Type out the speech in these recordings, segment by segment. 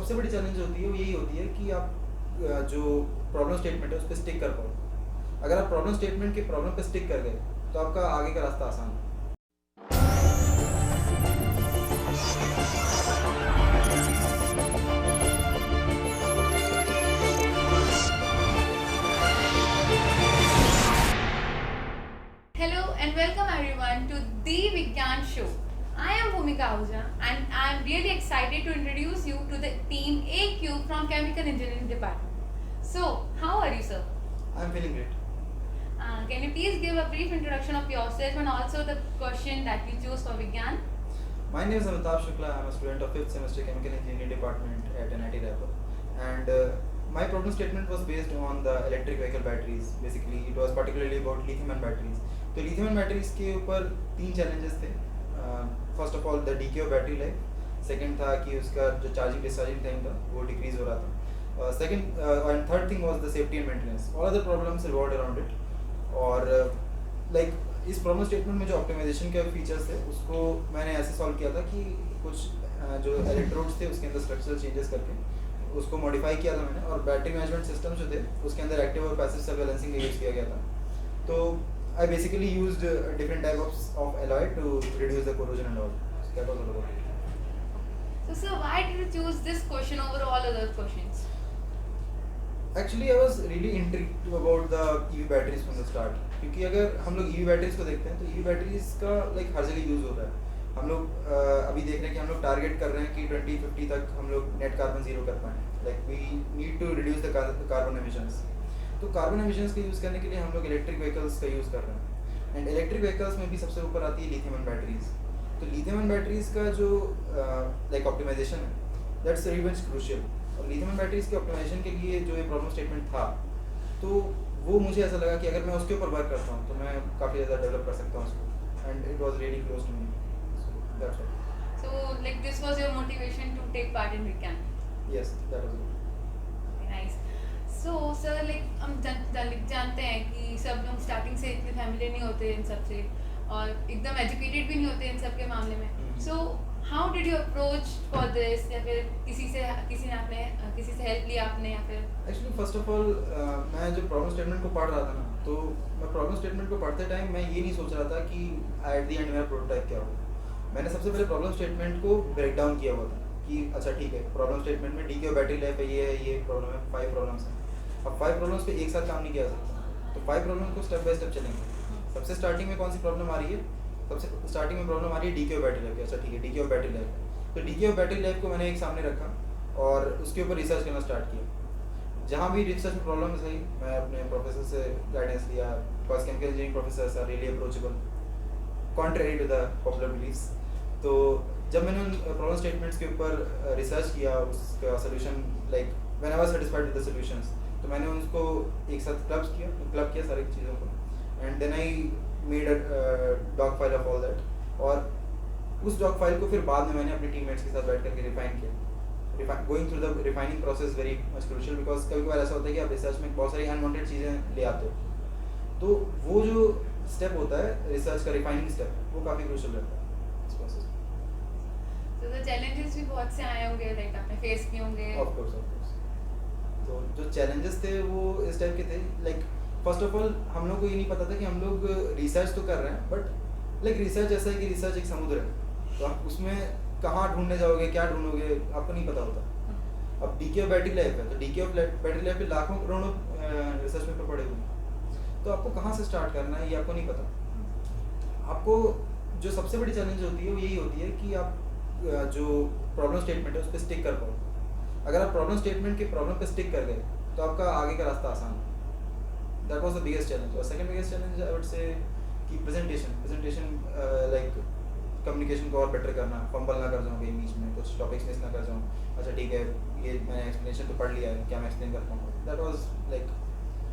सबसे बड़ी चैलेंज होती है वो यही होती है कि आप जो प्रॉब्लम स्टेटमेंट है उस पर स्टिक कर पाओ। अगर आप प्रॉब्लम स्टेटमेंट के प्रॉब्लम पे स्टिक कर गए तो आपका आगे का रास्ता आसान है। Hello and welcome everyone to the Vigyan Show. I am Bhumika Ahuja and I am really excited to introduce you to the team AQ from Chemical Engineering Department. So, how are you, sir? I'm feeling great. Can you please give a brief introduction of yourself and also the question that you chose for Vigyan? My name is Amitabh Shukla. I'm a student of 5th semester Chemical Engineering Department at NIT Raipur. And my problem statement was based on the electric vehicle batteries. Basically, it was particularly about lithium-ion batteries. तो lithium-ion batteries के ऊपर 3 challenges थे. First of all, the decay of battery life. Second था कि उसका जो charging discharging time था वो decrease हो रहा था. Second and third thing was the safety and maintenance. All other problems revolved around it. और like इस प्रॉब्लम स्टेटमेंट में जो ऑप्टिमाइजेशन के फीचर्स थे उसको मैंने ऐसे सॉल्व किया था कि कुछ जो इलेक्ट्रोड्स थे उसके अंदर स्ट्रक्चरल चेंजेस करके उसको मॉडिफाई किया था मैंने, और बैटरी मैनेजमेंट सिस्टम जो थे उसके अंदर एक्टिव और पैसिव सेल बैलेंसिंग का यूज़ किया गया था. तो I basically used different type of alloy to reduce the corrosion and all. That was all about it. So, sir, why did you choose this question over all other questions? Actually I was really intrigued about the EV batteries from the start, क्योंकि अगर हम लोग EV batteries को देखते हैं तो EV batteries का like हर जगह यूज़ होता है. हम लोग अभी देख रहे हैं कि हम लोग टारगेट कर रहे हैं कि 2050 तक हम लोग नेट कार्बन जीरो कर पाएँ. Like we need to reduce the carbon emissions. तो कार्बन एमिशंस के यूज़ करने के लिए हम लोग इलेक्ट्रिक व्हीकल्स का यूज़ कर रहे हैं. एंड इलेक्ट्रिक व्हीकल्स में भी सबसे ऊपर आती है लिथियम आयन बैटरीज. तो लिथियम आयन बैटरीज का जो लाइक ऑप्टिमाइजेशन है दैट्स वेरी मच क्रूशियल. और लिथियम बैटरीज के ऑप्टिमाइजेशन के लिए जो ये प्रॉब्लम स्टेटमेंट था तो वो मुझे ऐसा लगा कि अगर मैं उसके ऊपर वर्क करता हूँ तो मैं काफ़ी ज़्यादा डेवलप कर सकता हूँ उसको. And it was really close to me. So that's all. So, like this was your motivation to take part in Vigyan. Yes that was it. Nice. So sir, like हम जानते हैं कि सब लोग स्टार्टिंग से इतने फैमिली नहीं होते इन सब से और एकदम एजुकेटेड भी नहीं होते इन सब के मामले में. So how did you approach for this, या फिर किसी से हेल्प लिया आपने, या फिर एक्चुअली फर्स्ट ऑफ ऑल मैं जो प्रॉब्लम स्टेटमेंट को पढ़ रहा था ना, तो मैं प्रॉब्लम स्टेटमेंट को पढ़ते टाइम मैं ये नहीं सोच रहा था कि एट द एंड मेरा प्रोटोटाइप क्या हो. मैंने सबसे पहले प्रॉब्लम स्टेटमेंट को ब्रेक डाउन किया हुआ था कि अच्छा ठीक है, प्रॉब्लम स्टेटमेंट में डी की बैटरी लाइफ है, ये प्रॉब्लम है, 5 प्रॉब्लम्स हैं. अब 5 प्रॉब्लम्स पे एक साथ काम नहीं किया जा सकता, तो 5 प्रॉब्लम को स्टेप बाय स्टेप चलेंगे. सबसे स्टार्टिंग में कौन सी प्रॉब्लम आ रही है? सबसे स्टार्टिंग में प्रॉब्लम आ रही है डी की बैटरी लाइफ. अच्छा ठीक है, डी की बैटरी लाइफ. तो डी की बैटरी लाइफ को मैंने एक सामने रखा और उसके ऊपर रिसर्च करना स्टार्ट किया. जहाँ भी रिसर्च में प्रॉब्लम आई मैं अपने प्रोफेसर से गाइडेंस लिया. Because chemical engineering professors are really approachable contrary to the popular beliefs. तो जब मैंने उन प्रॉब्लम स्टेटमेंट्स के ऊपर रिसर्च किया, उसका solution like when I was satisfied with the solutions, तो मैंने उनको एक साथ क्लब किया सारी चीज़ों को. And then I made a doc file of all that. और उस डॉग फाइल को फिर बाद में मैंने अपने टीममेट्स के साथ बैठ करके रिफाइन किया. Going through the refining process very much crucial, because कभी कभार ऐसा होता है कि आप रिसर्च में बहुत सारी अनवांटेड चीज़ें ले आते हो. तो वो जो स्टेप होता है रिसर्च का, रिफाइनिंग स्टेप, वो काफ़ी क्रूशियल रहता है इस प्रोसेस में. तो द चैलेंजेस भी बहुत से आए होंगे, लाइक आपने फेस किए होंगे. Of course. तो जो चैलेंजेस थे वो इस टाइप के थे. लाइक फर्स्ट ऑफ ऑल हम लोग को ये नहीं पता था कि हम लोग रिसर्च तो कर रहे हैं, बट लाइक रिसर्च ऐसा है कि रिसर्च एक समुद्र है, तो आप उसमें कहाँ ढूंढने जाओगे, क्या ढूंढोगे, आपको नहीं पता होता. अब डी की बैटरी लाइफ है, तो डी की बैटरी लाइफ पे लाखों करोड़ों रिसर्च पेपर पड़े हुए हैं, तो आपको कहाँ से स्टार्ट करना है ये आपको नहीं पता. आपको जो सबसे बड़ी चैलेंज होती है वो यही होती है कि आप जो प्रॉब्लम स्टेटमेंट है उस पर स्टिक कर पाओ. अगर आप प्रॉब्लम स्टेटमेंट के प्रॉब्लम पे स्टिक कर गए तो आपका आगे का रास्ता आसान है. That was the biggest challenge. और second biggest challenge I would say कि प्रेजेंटेशन लाइक कम्युनिकेशन को और बेटर करना, फंबल ना कर जाऊँ कहीं बीच में, कुछ टॉपिक्स मिस ना कर जाऊँ. अच्छा ठीक है, ये मैंने एक्सप्लेनेशन तो पढ़ लिया है, क्या मैं एक्सप्लेन कर पाऊँगा. That was like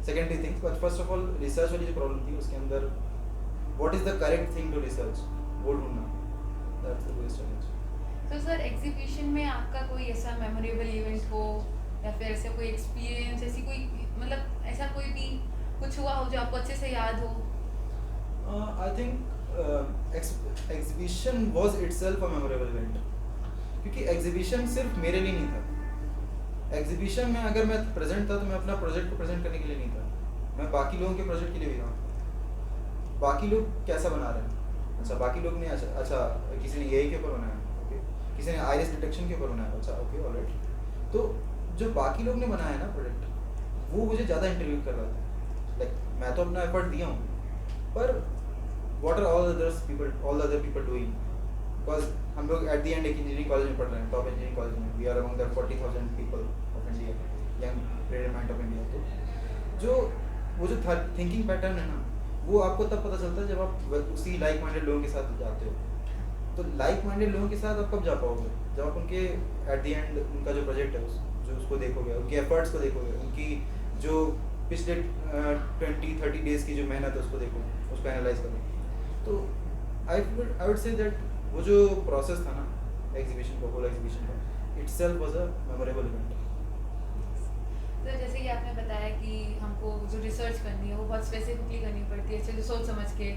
secondary things. But first of all research वाली जो प्रॉब्लम थी उसके अंदर what is the correct thing to research, वो ढूंढना, दैट्स द बिगेस्ट चैलेंज. तो सर, एग्जीबिशन में आपका कोई ऐसा मेमोरेबल इवेंट हो, या फिर ऐसा कोई एक्सपीरियंस, ऐसी कोई मतलब ऐसा कोई भी कुछ हुआ हो जो आपको अच्छे से याद हो? I think exhibition was itself a memorable event, क्योंकि एग्जीबिशन सिर्फ मेरे लिए नहीं था. एग्जीबिशन में अगर मैं प्रेजेंट था तो मैं अपना प्रोजेक्ट को प्रेजेंट करने के लिए नहीं था, मैं बाकी लोगों के प्रोजेक्ट के लिए भी था। बाकी लोग कैसा बना रहे हैं, अच्छा बाकी लोग ने अच्छा अच्छा किसी ने एआई के ऊपर बनाया, ओके, किसी ने आईरिस डिटेक्शन के ऊपर बनाया, अच्छा ओके ऑलराइट। तो जो बाकी लोग ने बनाया है ना प्रोजेक्ट, वो मुझे ज़्यादा इंटरव्यू कर रहा था। लाइक मैं तो अपना एफर्ट दिया हूँ, पर what are all other people doing, because हम लोग एट द एंड एक इंजीनियरिंग कॉलेज में पढ़ रहे हैं, टॉप इंजीनियरिंग कॉलेज में, we are among the 40,000 people of India, young brilliant mind of India. तो जो वो जो थिंकिंग पैटर्न है ना, वो आपको तब पता चलता है जब आप उसी लाइक माइंडेड लोगों के साथ जाते हो। तो लाइक माइंडेड लोगों के साथ आप कब जा पाओगे, जब आप उनके एट द एंड उनका जो प्रोजेक्ट है जो उसको देखोगे, उनके एफर्ट्स को देखोगे, उनकी जो पिछले 20-30 डेज की जो मेहनत है उसको देखोगे, उसको एनालाइज करोगे। तो आई वुड से दैट वो जो प्रोसेस था ना एग्जीबिशन का, होल एग्जीबिशन का, itself was a memorable event. तो जैसे कि आपने बताया कि हमको जो रिसर्च करनी है वो बहुत स्पेसिफिकली करनी पड़ती है, अच्छे से सोच समझ के,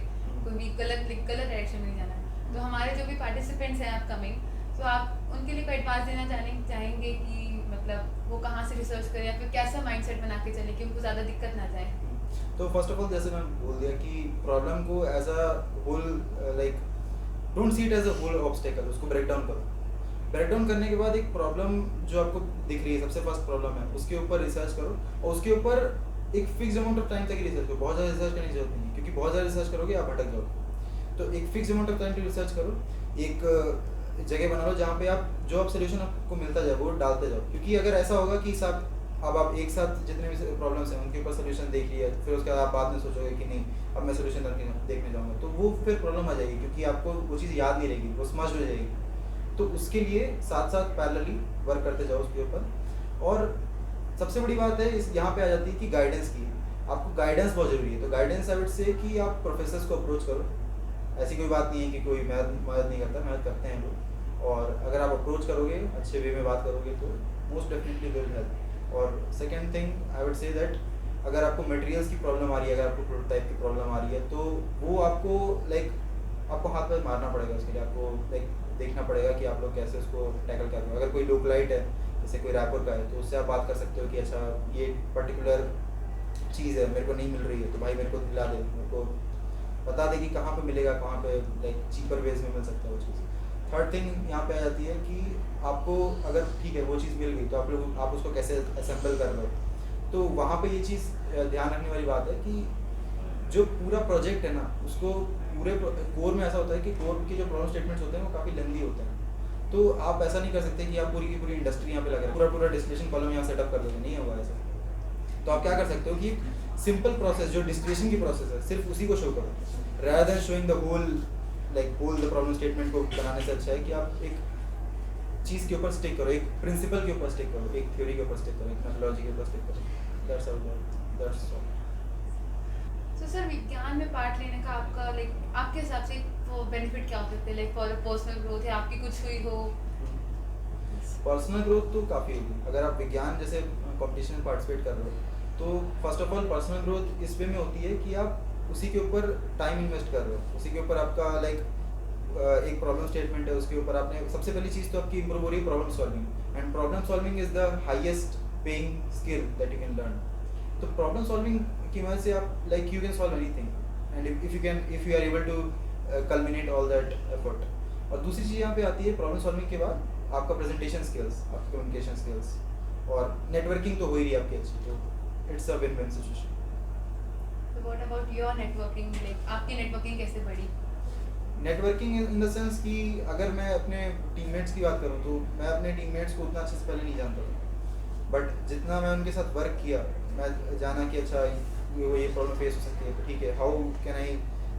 कोई भी गलत डायरेक्शन में नहीं जाना है। तो हमारे जो भी पार्टिसिपेंट्स हैं अपकमिंग, तो आप उनके लिए कोई एडवाइस देना चाहेंगे कि मतलब वो कहाँ से रिसर्च करें या फिर कैसा माइंडसेट बना के चले कि उनको ज़्यादा दिक्कत ना जाए? तो फर्स्ट ऑफ ऑल जैसे मैं बोल दिया कि प्रॉब्लम को as a whole, like don't see it as a whole obstacle, उसको ब्रेक डाउन करो। ब्रेक डाउन करने के बाद एक प्रॉब्लम जो आपको दिख रही है, सबसे फर्स्ट प्रॉब्लम है, उसके ऊपर रिसर्च करो, और उसके ऊपर एक फिक्स अमाउंट ऑफ टाइम तक ही रिसर्च करो। बहुत ज़्यादा रिसर्च करने की जरूरत नहीं है, क्योंकि बहुत ज़्यादा रिसर्च करोगे आप भटक जाओगे। तो एक फिक्स अमाउंट ऑफ टाइम की रिसर्च करो, एक जगह बना लो जहाँ पे आप जो आप सोल्यूशन आपको मिलता जाए वो डालते जाओ। क्योंकि अगर ऐसा होगा कि सब अब आप एक साथ जितने भी प्रॉब्लम्स हैं उनके ऊपर सोल्यूशन देख लिया, फिर उसके बाद आप बाद में सोचोगे कि नहीं अब मैं सोल्यूशन देखने जाऊँगा, तो वो फिर प्रॉब्लम आ जाएगी, क्योंकि आपको वो चीज़ याद नहीं रहेगी, वो स्मज्ड हो जाएगी। तो उसके लिए साथ साथ पैरेलली वर्क करते जाओ उसके ऊपर। और सबसे बड़ी बात है इस यहाँ पे आ जाती है कि गाइडेंस की, आपको गाइडेंस बहुत ज़रूरी है। तो गाइडेंस आई वुड से कि आप प्रोफेसर्स को अप्रोच करो। ऐसी कोई बात नहीं है कि कोई मदद नहीं करता, मदद करते हैं लोग, और अगर आप अप्रोच करोगे, अच्छे वे में बात करोगे, तो मोस्ट डेफिनेटली विल हेल्प। और second thing I would say that अगर आपको मटेरियल्स की प्रॉब्लम आ रही है, अगर आपको प्रोटोटाइप की प्रॉब्लम आ रही है, तो वो आपको आपको हाथ में मारना पड़ेगा। उसके लिए आपको देखना पड़ेगा कि आप लोग कैसे उसको टैकल कर रहे हो। अगर कोई लोकलाइट है, जैसे कोई रैपर का है, तो उससे आप बात कर सकते हो कि अच्छा ये पर्टिकुलर चीज़ है मेरे को नहीं मिल रही है, तो भाई मेरे को दिला दे, मेरे को बता दे कि कहाँ पे मिलेगा, कहाँ पे चीपर वेज में मिल सकता है वो चीज़। थर्ड थिंग यहाँ पे आ जाती है कि आपको अगर ठीक है वो चीज़ मिल गई, तो आप उसको कैसे असेंबल कर रहे हो। तो वहाँ पे ये चीज़ ध्यान रखने वाली बात है कि जो पूरा प्रोजेक्ट है ना, उसको पूरे कोर में ऐसा होता है कि कोर के जो प्रॉब्लम स्टेटमेंट्स होते हैं वो काफ़ी लेंदी होते हैं। तो आप ऐसा नहीं कर सकते कि आप पूरी की पूरी इंडस्ट्री यहाँ पे लगा पूरा डिस्टिलेशन कॉलम यहाँ सेटअप कर दोगे, नहीं होगा ऐसा। तो आप क्या कर सकते हो कि सिंपल प्रोसेस जो डिस्टिलेशन की प्रोसेस है, सिर्फ उसी को शो करो, rather than showing the whole the problem statement को बनाने से अच्छा है कि आप एक चीज़ के ऊपर स्टिक करो, एक प्रिंसिपल के ऊपर स्टिक करो, एक थ्योरी के ऊपर स्टिक करो, एक मेथोडोलॉजी के ऊपर स्टिक करो। That's all. तो सर विज्ञान में पार्ट लेने का आपका आपके हिसाब से वो बेनिफिट क्या हो सकते हैं, फॉर पर्सनल ग्रोथ या आपकी कुछ हुई हो? पर्सनल ग्रोथ तो काफ़ी होगी अगर आप विज्ञान जैसे कॉम्पिटिशन में पार्टिसिपेट कर रहे हो। तो first of all personal growth इस वे में होती है कि आप उसी के ऊपर टाइम इन्वेस्ट कर रहे हो, उसी के ऊपर आपका एक प्रॉब्लम स्टेटमेंट है, उसके ऊपर आपने सबसे पहली चीज़ तो आपकी इम्प्रूव हो रही है problem solving, and problem solving is the highest paying skill that you can learn. तो प्रॉब्लम सॉल्विंग की वजह से आप you can solve anything, and if you are able to culminate all that effort. और दूसरी चीज़ यहाँ पे आती है प्रॉब्लम सॉल्विंग के बाद आपका प्रेजेंटेशन स्किल्स, आपकी कम्युनिकेशन स्किल्स, और नेटवर्किंग तो हो ही रही है आपकी अच्छी, तो it's a win win situation. तो व्हाट अबाउट योर नेटवर्किंग, आपकी नेटवर्किंग कैसे बढ़ी? नेटवर्किंग इन द सेंस कि अगर मैं अपने टीममेट्स की बात करूँ, तो मैं अपने टीममेट्स को उतना अच्छे से पहले नहीं जानता था, बट जितना मैं उनके साथ वर्क किया, मैं जाना कि अच्छा ये प्रॉब्लम फेस हो सकती है, तो ठीक है, how can I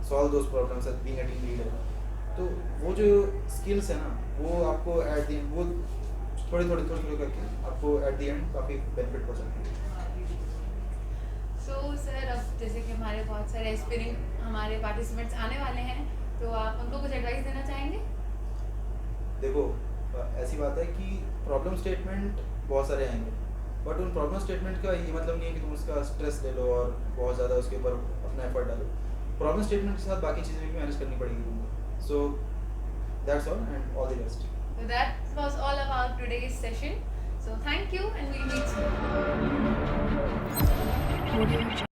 solve those problems as being a team leader. तो वो जो स्किल्स है ना, वो आपको एट द एंड वो थोड़ी करके आपको एट द एंड काफ़ी बेनिफिट हो सकती है। सो सर अब जैसे कि हमारे बहुत सारे एस्पिरिंग हमारे पार्टिसिपेंट्स आने वाले हैं, तो आप उनको कुछ एडवाइस देना चाहेंगे? देखो ऐसी बात है कि प्रॉब्लम स्टेटमेंट बहुत सारे आएंगे, बट उन प्रॉब्लम स्टेटमेंट का ये मतलब नहीं है कि तुम उसका स्ट्रेस ले लो और बहुत ज़्यादा उसके ऊपर अपना एफर्ट डालो। प्रॉब्लम स्टेटमेंट के साथ बाकी चीज़ें भी मैनेज करनी पड़ेगी तुमको। सो that's all and all the best. So that was all about today's session. So thank you and we'll Audio